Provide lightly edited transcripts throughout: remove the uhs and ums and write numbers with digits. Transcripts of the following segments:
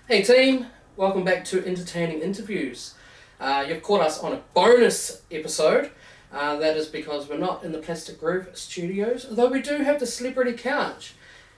Hey team, welcome back to Entertaining Interviews. You've caught us on a bonus episode. That is because we're not in the Plastic Groove studios, although we do have the celebrity couch.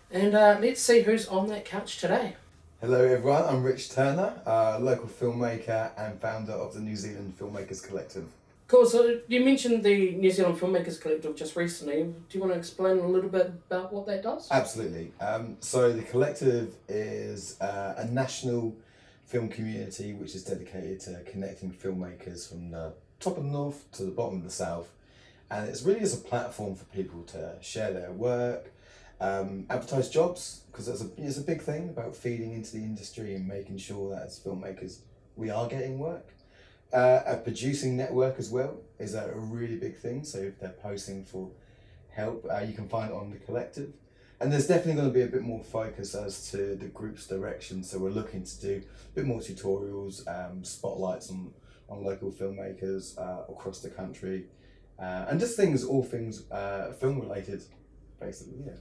And let's see who's on that couch today. Hello everyone, I'm Rich Turner, local filmmaker and founder of the New Zealand Filmmakers Collective. Cool, so you mentioned the New Zealand Filmmakers Collective just recently. Do you want to explain a little bit about what that does? Absolutely. So the collective is a national film community which is dedicated to connecting filmmakers from the top of the north to the bottom of the south. And it's really as a platform for people to share their work, advertise jobs, because it's a big thing about feeding into the industry and making sure that as filmmakers we are getting work. A producing network as well is a really big thing. So if they're posting for help, you can find it on the collective. And there's definitely going to be a bit more focus as to the group's direction. So we're looking to do a bit more tutorials, spotlights on local filmmakers across the country, and just all things film related, basically. Yeah.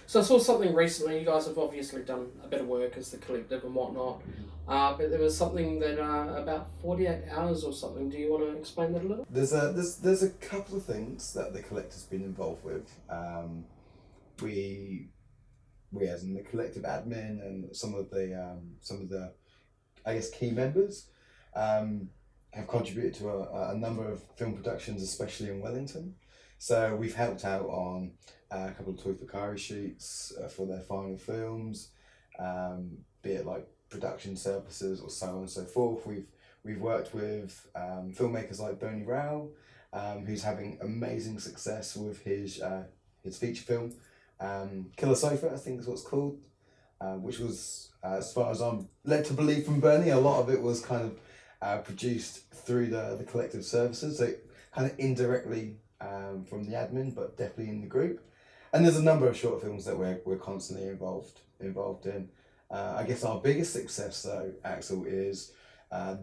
So I saw something recently. You guys have obviously done a bit of work as the collective and whatnot, but there was something that about 48 hours or something. Do you want to explain that a little? There's a couple of things that the collective's been involved with. We as in the collective admin and some of the I guess key members have contributed to a number of film productions, especially in Wellington. So we've helped out on a couple of Toy Fakari shoots for their final films, be it like production services or so on and so forth. We've worked with filmmakers like Bernie Rao, who's having amazing success with his feature film, Killer Sofa, I think is what it's called, which was, as far as I'm led to believe from Bernie, a lot of it was kind of produced through the collective services, so kind of indirectly from the admin, but definitely in the group. And there's a number of short films that we're constantly involved in. I guess our biggest success though, Axel, is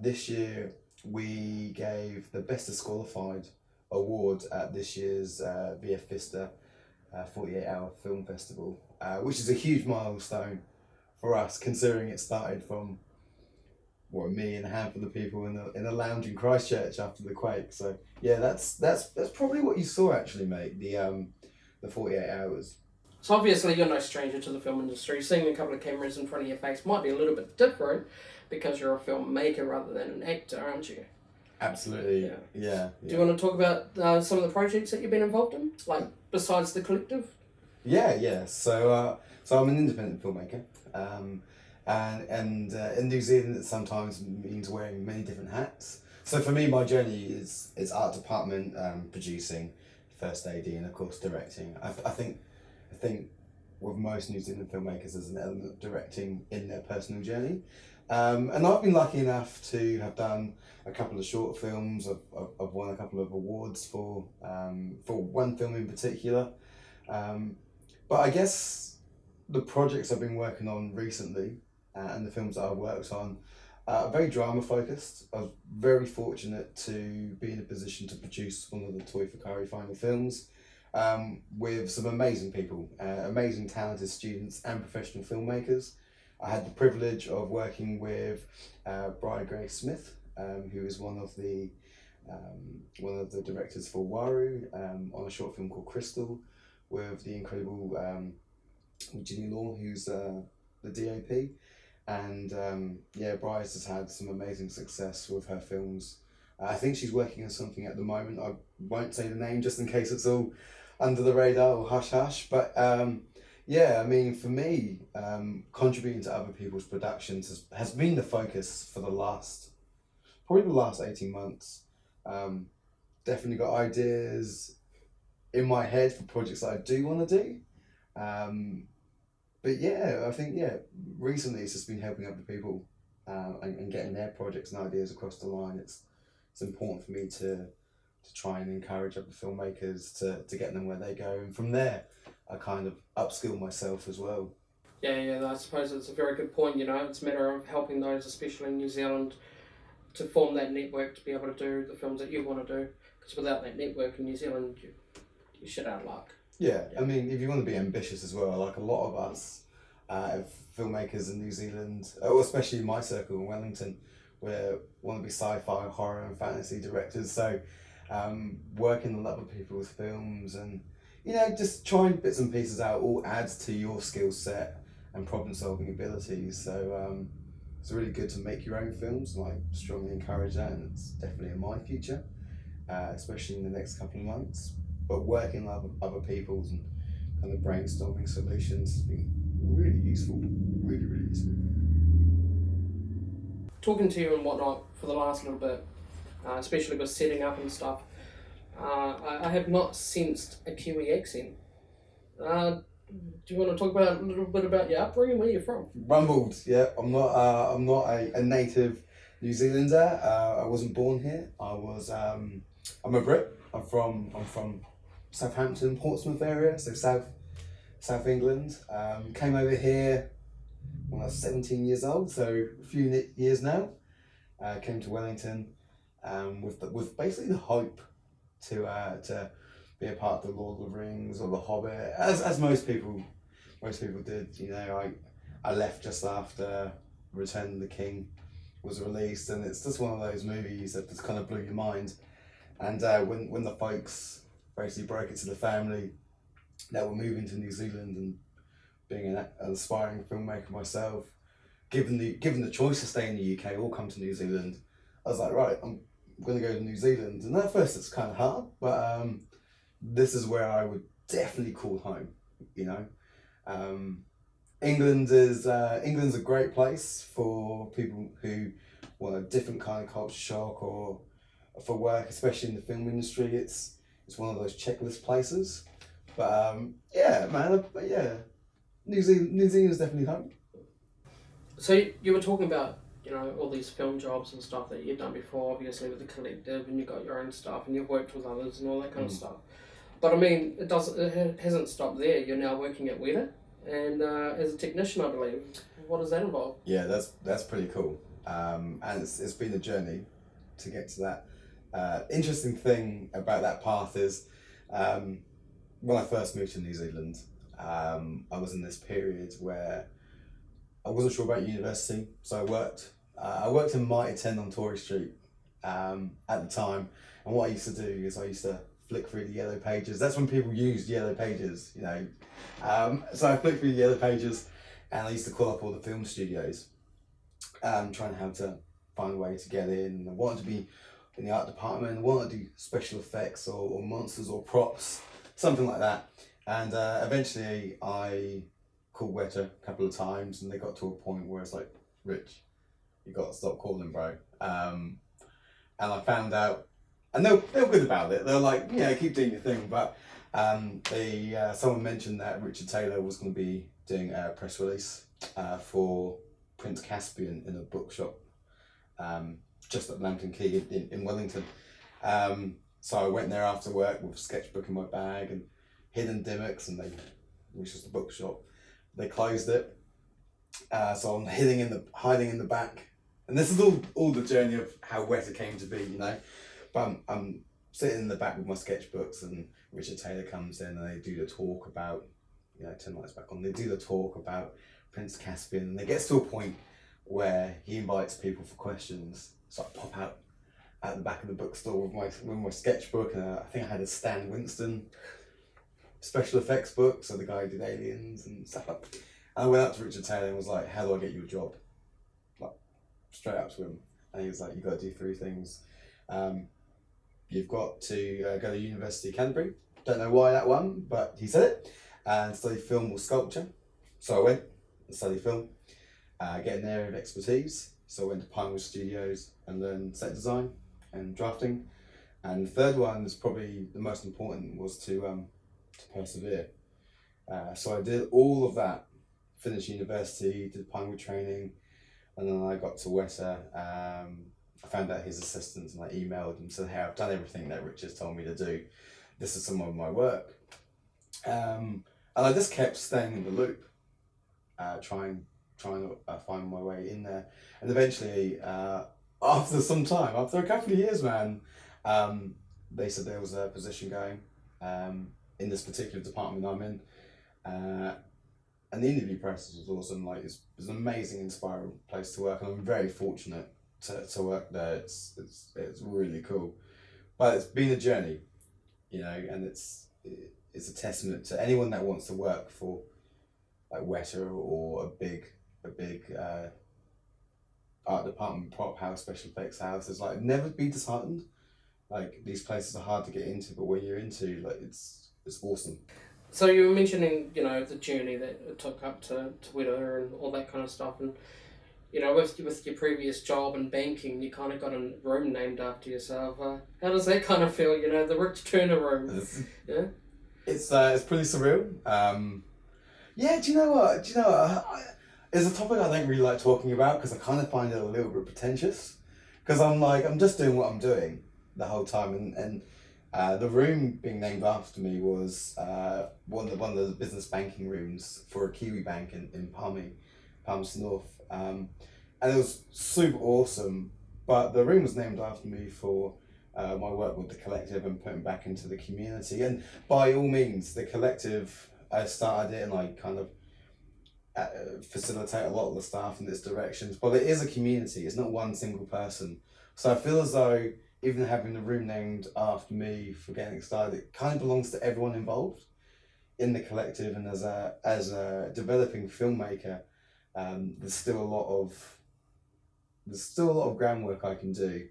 this year we gave the Best Disqualified award at this year's VF Vista 48-hour film festival, which is a huge milestone for us, considering it started from me and a handful of people in a lounge in Christchurch after the quake. So yeah, that's probably what you saw actually, mate. The 48 hours. So obviously you're no stranger to the film industry. Seeing a couple of cameras in front of your face might be a little bit different because you're a filmmaker rather than an actor, aren't you? Absolutely. Yeah. Do you want to talk about some of the projects that you've been involved in, like besides the collective? Yeah. So I'm an independent filmmaker, and in New Zealand it sometimes means wearing many different hats. So for me, my journey is art department, producing, first AD, and of course directing. I think with most New Zealand filmmakers there's an element of directing in their personal journey. And I've been lucky enough to have done a couple of short films. I've won a couple of awards for one film in particular. But I guess the projects I've been working on recently and the films that I've worked on are very drama focused. I was very fortunate to be in a position to produce one of the Toy Fakari final films with some amazing people, amazing talented students and professional filmmakers. I had the privilege of working with Brian Gray Smith, who is one of the directors for Waru, on a short film called Crystal, with the incredible Ginny Law, who's the DOP. And Bryce has had some amazing success with her films. I think she's working on something at the moment. I won't say the name just in case it's all under the radar or hush hush. But I mean, for me, contributing to other people's productions has been the focus for probably the last 18 months. Definitely got ideas in my head for projects that I do want to do. But yeah, I think recently it's just been helping other people and getting their projects and ideas across the line. It's important for me to try and encourage other filmmakers to get them where they go, and from there I kind of upskill myself as well. Yeah, I suppose it's a very good point. It's a matter of helping those, especially in New Zealand, to form that network to be able to do the films that you want to do. Because without that network in New Zealand, you're shit out of luck. Yeah, I mean, if you want to be ambitious as well, like a lot of us filmmakers in New Zealand, or especially in my circle in Wellington, we're want to be sci-fi, horror, and fantasy directors. So, working on other people's films and just trying bits and pieces out all adds to your skill set and problem solving abilities. So it's really good to make your own films. And I strongly encourage that, and it's definitely in my future, especially in the next couple of months. But working with other people's and kind of brainstorming solutions has been really useful, really, really useful. Talking to you and whatnot for the last little bit, especially with setting up and stuff, I have not sensed a Kiwi accent. Do you want to talk about a little bit about your upbringing, where you're from? Rumbled, yeah. I'm not a native New Zealander. I wasn't born here. I'm a Brit. I'm from Southampton, Portsmouth area, so South England. Came over here when I was 17 years old, so a few years now. Came to Wellington with basically the hope to be a part of the Lord of the Rings or the Hobbit, as most people did. I left just after Return of the King was released, and it's just one of those movies that just kind of blew your mind. And when the folks basically broke it to the family that were moving to New Zealand, and being an aspiring filmmaker myself, given the choice to stay in the UK or come to New Zealand, I was like, right, I'm going to go to New Zealand. And at first it's kind of hard, but this is where I would definitely call home. England's a great place for people who want a different kind of culture shock or for work, especially in the film industry. It's one of those checklist places. But New Zealand's definitely home. So you were talking about all these film jobs and stuff that you've done before, obviously with the collective, and you've got your own stuff, and you've worked with others and all that kind of stuff. But I mean, it hasn't stopped there. You're now working at Weta, and as a technician, I believe. What does that involve? Yeah, that's pretty cool. And it's been a journey to get to that. Interesting thing about that path is, when I first moved to New Zealand, I was in this period where I wasn't sure about university, so I worked in Mighty 10 on Tory Street at the time, and what I used to do is I used to flick through the yellow pages. That's when people used yellow pages, so I flicked through the yellow pages, and I used to call up all the film studios, trying how to find a way to get in. I wanted to be in the art department, I wanted to do special effects or monsters or props, something like that. And eventually I called Weta a couple of times, and they got to a point where it's like, Rich, you got to stop calling, bro. And I found out, and they were good about it. They were like, keep doing your thing. But someone mentioned that Richard Taylor was going to be doing a press release for Prince Caspian in a bookshop just at Lambton Quay in Wellington. So I went there after work with a sketchbook in my bag and hidden Dimmocks, which was the bookshop. They closed it, so I'm hiding in the back, and this is all the journey of how Weta came to be, But I'm sitting in the back with my sketchbooks, and Richard Taylor comes in, and they do the talk about, 10 lights back on. They do the talk about Prince Caspian, and it gets to a point where he invites people for questions. So I pop out at the back of the bookstore with my sketchbook, and I think I had a Stan Winston special effects book, so the guy who did Aliens and stuff like that. And I went up to Richard Taylor and was like, how do I get you a job? Like, straight up to him. And he was like, you've got to do 3 things. You've got to go to University of Canterbury. Don't know why that one, but he said it. And study film or sculpture. So I went and studied film, get an area of expertise. So I went to Pinewood Studios and learned set design and drafting. And the third one is probably the most important, was to persevere. So I did all of that, finished university, did Pinewood training, and then I got to Weta. I found out his assistants, and I emailed him and said, hey, I've done everything that Richard's told me to do. This is some of my work. And I just kept staying in the loop, trying to find my way in there. And eventually, after some time, after a couple of years, man, they said there was a position going in this particular department I'm in. and the interview process was awesome. Like it's an amazing, inspiring place to work, and I'm very fortunate to work there. It's really cool, but it's been a journey, and it's a testament to anyone that wants to work for like Weta or a big art department, prop house, special effects house. It's like never be disheartened. Like these places are hard to get into, but when you're into, like it's awesome. So you were mentioning, the journey that it took up to Weta and all that kind of stuff, and with your previous job in banking, you kind of got a room named after yourself. How does that kind of feel? The Rich Turner room. Yeah. It's pretty surreal. Yeah. Do you know what? It's a topic I don't really like talking about because I kind of find it a little bit pretentious. Because I'm just doing what I'm doing the whole time, and the room being named after me was one of the business banking rooms for a Kiwi bank in Palmerston North, and it was super awesome. But the room was named after me for my work with the collective and putting back into the community. And by all means, the collective, I started it and I kind of facilitate a lot of the staff in this directions. But it is a community. It's not one single person. So I feel as though even having the room named after me for getting started, it kind of belongs to everyone involved in the collective. And as a developing filmmaker, there's still a lot of groundwork I can do.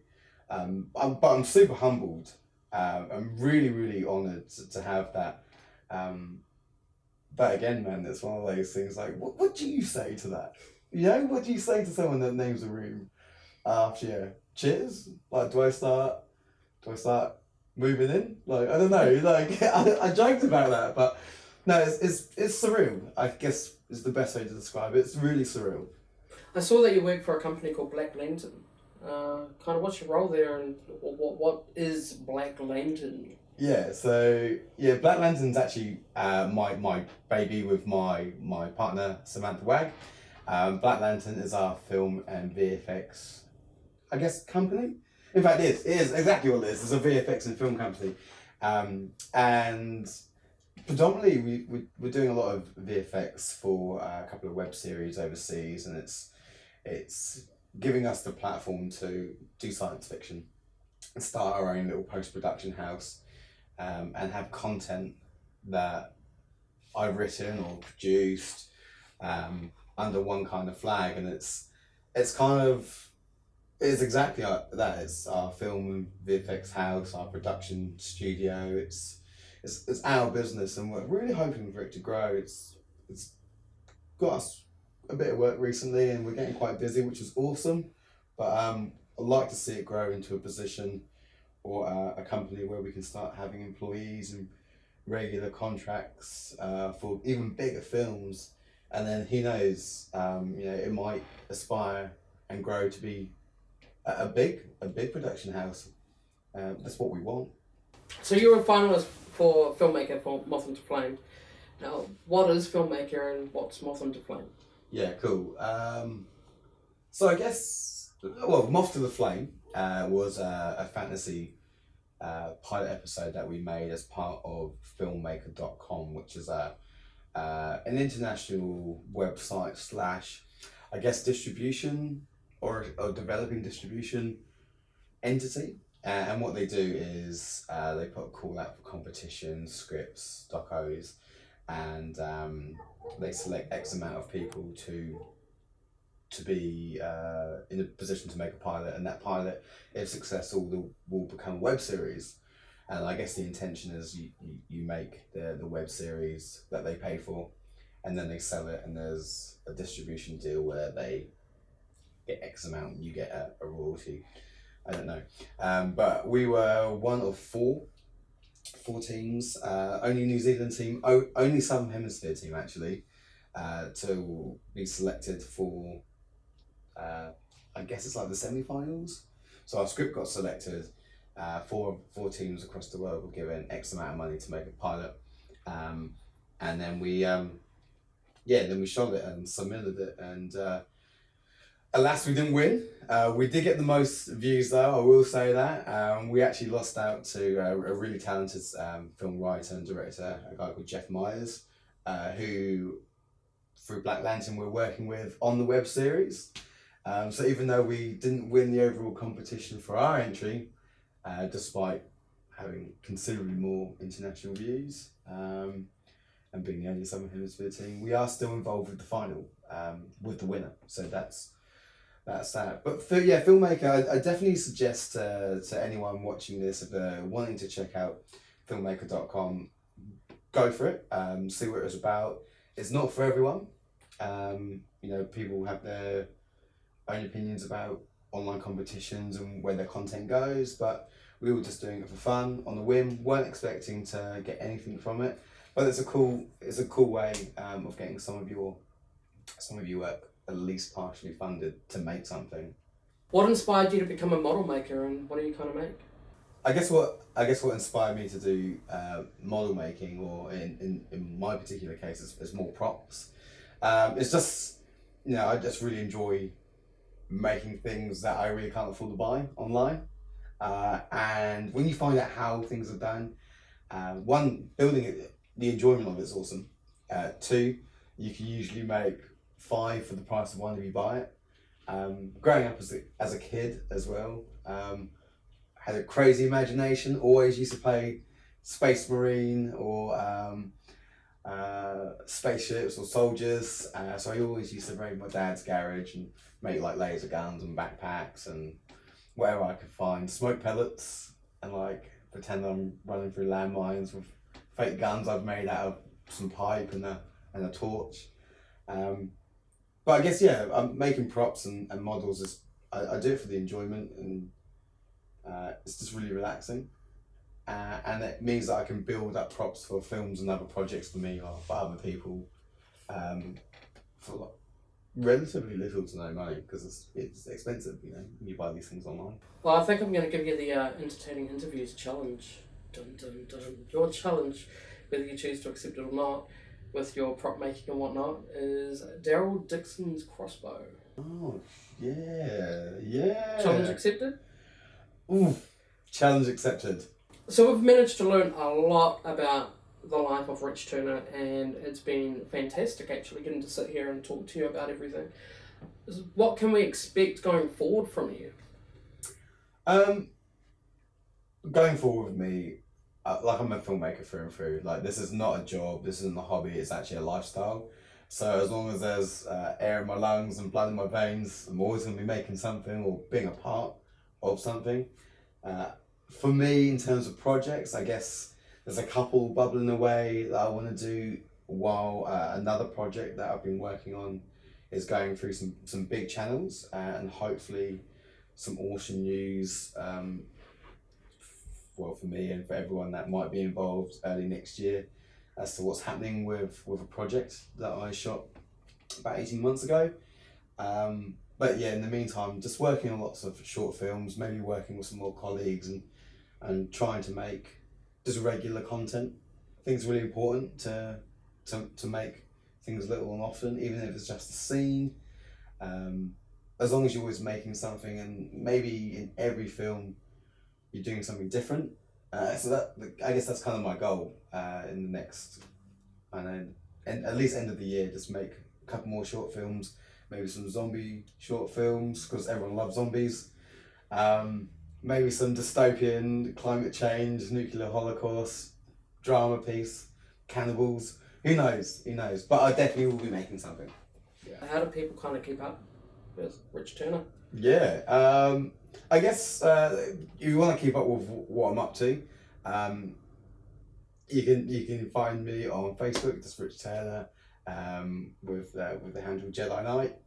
But I'm super humbled. I'm really, really honoured to have that. But again, man, it's one of those things like, what do you say to that? What do you say to someone that names a room after you? Cheers? Like, do I start moving in? Like, I don't know. Like, I joked about that, but no, it's surreal. I guess is the best way to describe it. It's really surreal. I saw that you work for a company called Black Lantern. Kind of what's your role there, and what is Black Lantern? Yeah, so Black Lantern's actually my baby with my partner Samantha Wagg. Black Lantern is our film and VFX, I guess, company. In fact, it is exactly what it is. It's a VFX and film company, and predominantly we're doing a lot of VFX for a couple of web series overseas, and it's giving us the platform to do science fiction and start our own little post-production house, and have content that I've written or produced under one kind of flag, and it's exactly that. It's our film and VFX house, our production studio. It's our business, and we're really hoping for it to grow. It's got us a bit of work recently, and we're getting quite busy, which is awesome. But I'd like to see it grow into a position or a company where we can start having employees and regular contracts for even bigger films, and then who knows, it might aspire and grow to be a big production house. That's what we want. So you were a finalist for Filmmaker for Moth into Flame. Now, what is Filmmaker and what's Moth into Flame? Yeah, cool. So I guess, Moth to the Flame was a fantasy pilot episode that we made as part of filmmaker.com, which is an international website / I guess distribution or developing distribution entity. And what they do is they put a call out for competitions, scripts, docos, and they select X amount of people to be in a position to make a pilot, and that pilot, if successful, will become a web series. And I guess the intention is you make the web series that they pay for, and then they sell it, and there's a distribution deal where they get X amount and you get a royalty. I don't know. But we were one of four teams, only New Zealand team, only Southern Hemisphere team actually, to be selected for, I guess it's like the semi-finals. So our script got selected, four teams across the world were given X amount of money to make a pilot. And then we shot it and submitted it, and alas, we didn't win. We did get the most views though, I will say that. We actually lost out to a really talented film writer and director, a guy called Jeff Myers, who through Black Lantern we're working with on the web series. So even though we didn't win the overall competition for our entry, despite having considerably more international views and being the only Southern Hemisphere team, we are still involved with the final, with the winner. So that's that. But filmmaker, I definitely suggest to anyone watching this, if they're wanting to check out filmmaker.com, go for it, see what it's about. It's not for everyone. People have their own opinions about online competitions and where their content goes, but we were just doing it for fun, on a whim, weren't expecting to get anything from it. But it's a cool way of getting some of your work at least partially funded to make something. What inspired you to become a model maker, and what do you kind of make? I guess what inspired me to do model making, or in my particular case, is more props. It's just, I just really enjoy making things that I really can't afford to buy online. And when you find out how things are done, one, building it, the enjoyment of it is awesome. Two, you can usually make 5 for the price of 1 if you buy it. Growing up as a kid as well, had a crazy imagination, always used to play Space Marine or spaceships or soldiers, so I always used to raid my dad's garage and make like laser guns and backpacks and whatever I could find, smoke pellets, and like pretend I'm running through landmines with fake guns I've made out of some pipe and a torch. But I guess I'm making props and models is I do it for the enjoyment, and it's just really relaxing. And it means that I can build up props for films and other projects for me or for other people for like relatively little to no money, because it's expensive, you buy these things online. Well, I think I'm going to give you the entertaining interviews challenge. Dun, dun, dun. Your challenge, whether you choose to accept it or not, with your prop making and whatnot, is Daryl Dixon's crossbow. Oh, yeah. Challenge accepted? Ooh, challenge accepted. So we've managed to learn a lot about the life of Rich Turner, and it's been fantastic actually getting to sit here and talk to you about everything. What can we expect going forward from you? Going forward with me, like, I'm a filmmaker through and through. Like, this is not a job, this isn't a hobby, it's actually a lifestyle. So as long as there's air in my lungs and blood in my veins, I'm always going to be making something or being a part of something. For me, in terms of projects, I guess there's a couple bubbling away that I want to do, while another project that I've been working on is going through some big channels, and hopefully some awesome news, for me and for everyone that might be involved early next year, as to what's happening with a project that I shot about 18 months ago. But yeah, in the meantime, just working on lots of short films, maybe working with some more colleagues and trying to make just regular content. I think it's really important to make things little and often, even if it's just a scene. As long as you're always making something, and maybe in every film you're doing something different. So that, I guess that's kind of my goal in the next, and at least end of the year, just make a couple more short films, maybe some zombie short films, because everyone loves zombies. Maybe some dystopian, climate change, nuclear holocaust, drama piece, cannibals. Who knows? But I definitely will be making something. Yeah. How do people kind of keep up with Rich Turner? Yeah, I guess if you want to keep up with what I'm up to, you can find me on Facebook, just Rich Turner, with the handle Jedi Knight.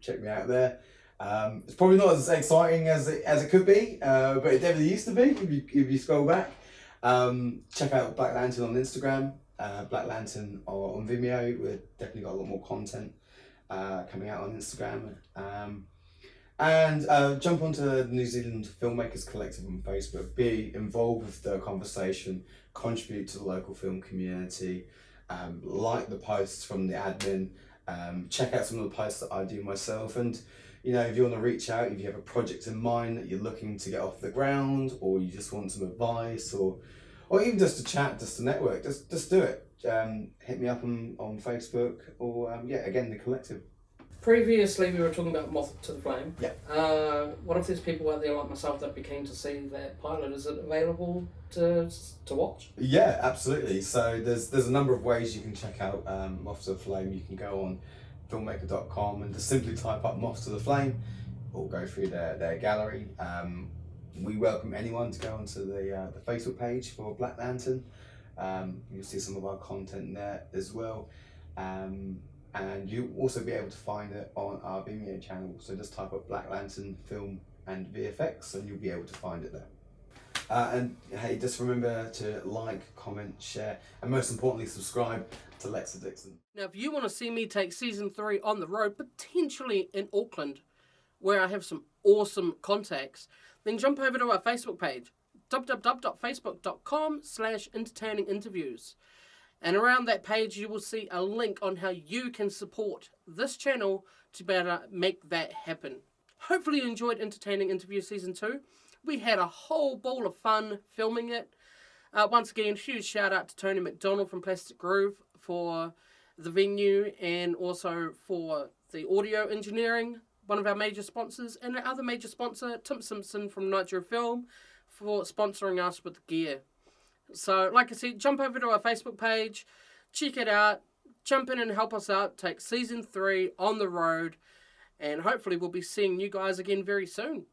Check me out there. It's probably not as exciting as it could be, but it definitely used to be if you scroll back. Check out Black Lantern on Instagram, Black Lantern on Vimeo. We've definitely got a lot more content coming out on Instagram. And jump onto the New Zealand Filmmakers Collective on Facebook. Be involved with the conversation, contribute to the local film community, like the posts from the admin, check out some of the posts that I do myself, and if you want to reach out, if you have a project in mind that you're looking to get off the ground, or you just want some advice, or even just to chat, just to network, just do it. hit me up on Facebook or again, the collective. Previously, we were talking about Moth to the Flame. Yeah. What if there's people out there like myself that be keen to see that pilot? Is it available to watch? Yeah, absolutely. So there's a number of ways you can check out Moth to the Flame. You can go on filmmaker.com and just simply type up Moth to the Flame, or go through their gallery. We welcome anyone to go onto the Facebook page for Black Lantern. You'll see some of our content there as well. And you'll also be able to find it on our Vimeo channel. So just type up Black Lantern Film and VFX and you'll be able to find it there. And hey, just remember to like, comment, share, and most importantly, subscribe to Lexa Dixon. Now, if you want to see me take season 3 on the road, potentially in Auckland, where I have some awesome contacts, then jump over to our Facebook page, www.facebook.com/entertaininginterviews. And around that page, you will see a link on how you can support this channel to be able to make that happen. Hopefully you enjoyed Entertaining Interview Season 2. We had a whole ball of fun filming it. Once again, huge shout out to Tony McDonald from Plastic Groove for the venue and also for the audio engineering, one of our major sponsors, and our other major sponsor, Tim Simpson from Nitro Film, for sponsoring us with the gear. So, like I said, jump over to our Facebook page, check it out, jump in and help us out, take Season 3 on the road, and hopefully we'll be seeing you guys again very soon.